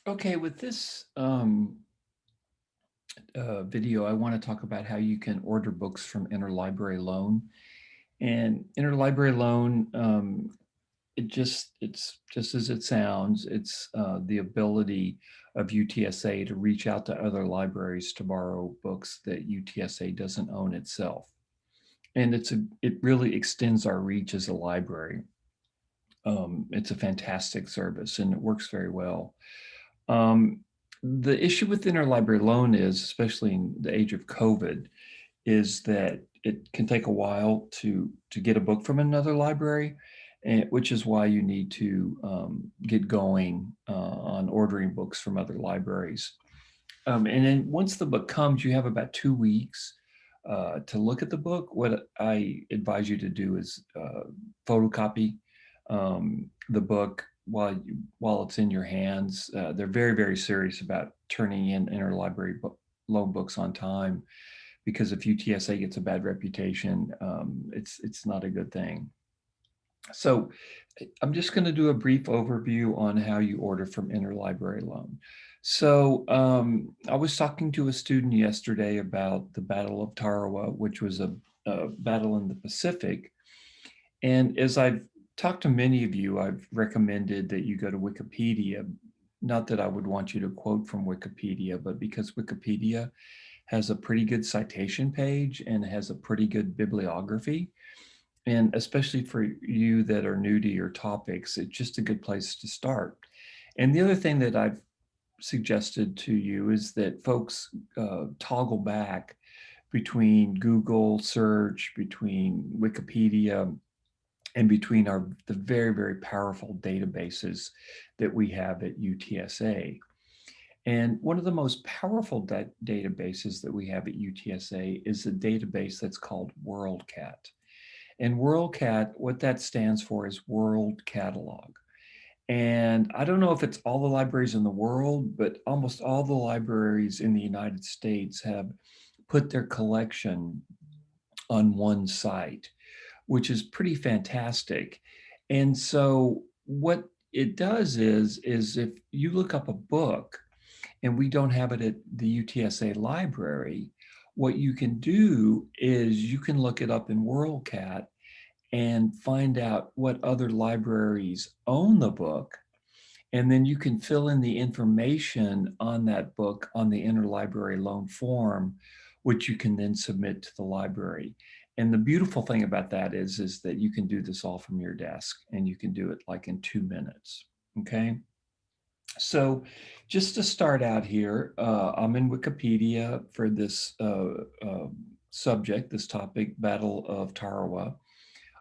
Okay, with this video, I want to talk about how you can order books from Interlibrary Loan. And Interlibrary Loan, it's just as it sounds. It's the ability of UTSA to reach out to other libraries to borrow books that UTSA doesn't own itself. And it really extends our reach as a library. It's a fantastic service and it works very well. Um, the issue with interlibrary loan is, especially in the age of COVID, is that it can take a while to get a book from another library, which is why you need to get going on ordering books from other libraries. And then once the book comes, you have about 2 weeks to look at the book. What I advise you to do is photocopy the book while it's in your hands. They're very, very serious about turning in interlibrary loan books on time, because if UTSA gets a bad reputation, it's not a good thing. So I'm just going to do a brief overview on how you order from interlibrary loan. So I was talking to a student yesterday about the Battle of Tarawa, which was a battle in the Pacific. And as I've talked to many of you, I've recommended that you go to Wikipedia. Not that I would want you to quote from Wikipedia, but because Wikipedia has a pretty good citation page and has a pretty good bibliography. And especially for you that are new to your topics, it's just a good place to start. And the other thing that I've suggested to you is that folks toggle back between Google search, between Wikipedia, and between the very, very powerful databases that we have at UTSA. And one of the most powerful databases that we have at UTSA is a database that's called WorldCat. And WorldCat, what that stands for is World Catalog. And I don't know if it's all the libraries in the world, but almost all the libraries in the United States have put their collection on one site, which is pretty fantastic. And so what it does is if you look up a book and we don't have it at the UTSA library, what you can do is you can look it up in WorldCat and find out what other libraries own the book. And then you can fill in the information on that book on the interlibrary loan form, which you can then submit to the library. And the beautiful thing about that is that you can do this all from your desk and you can do it like in 2 minutes, okay? So just to start out here, I'm in Wikipedia for this subject, this topic, Battle of Tarawa.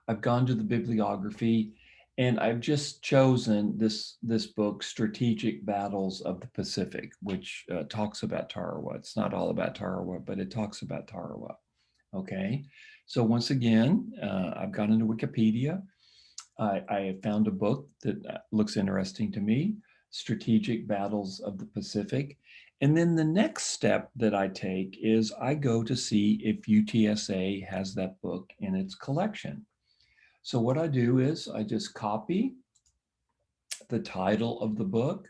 I've gone to the bibliography and I've just chosen this book, Strategic Battles of the Pacific, which talks about Tarawa. It's not all about Tarawa, but it talks about Tarawa. Okay, so once again, I've gone into Wikipedia. I have found a book that looks interesting to me, Strategic Battles of the Pacific. And then the next step that I take is I go to see if UTSA has that book in its collection. So what I do is I just copy the title of the book,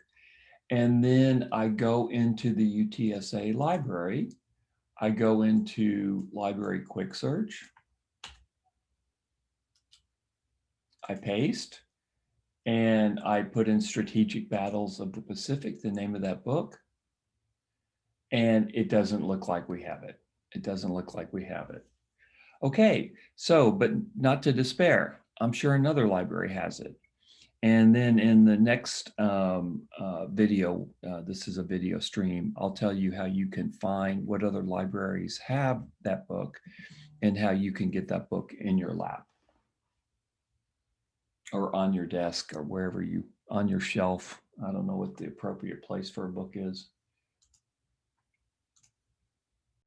and then I go into the UTSA library. I go into Library Quick Search. I paste, and I put in Strategic Battles of the Pacific, the name of that book, and it doesn't look like we have it. It doesn't look like we have it. Okay, so, but not to despair. I'm sure another library has it. And then in the next video, this is a video stream, I'll tell you how you can find what other libraries have that book and how you can get that book in your lap or on your desk or wherever you, on your shelf. I don't know what the appropriate place for a book is.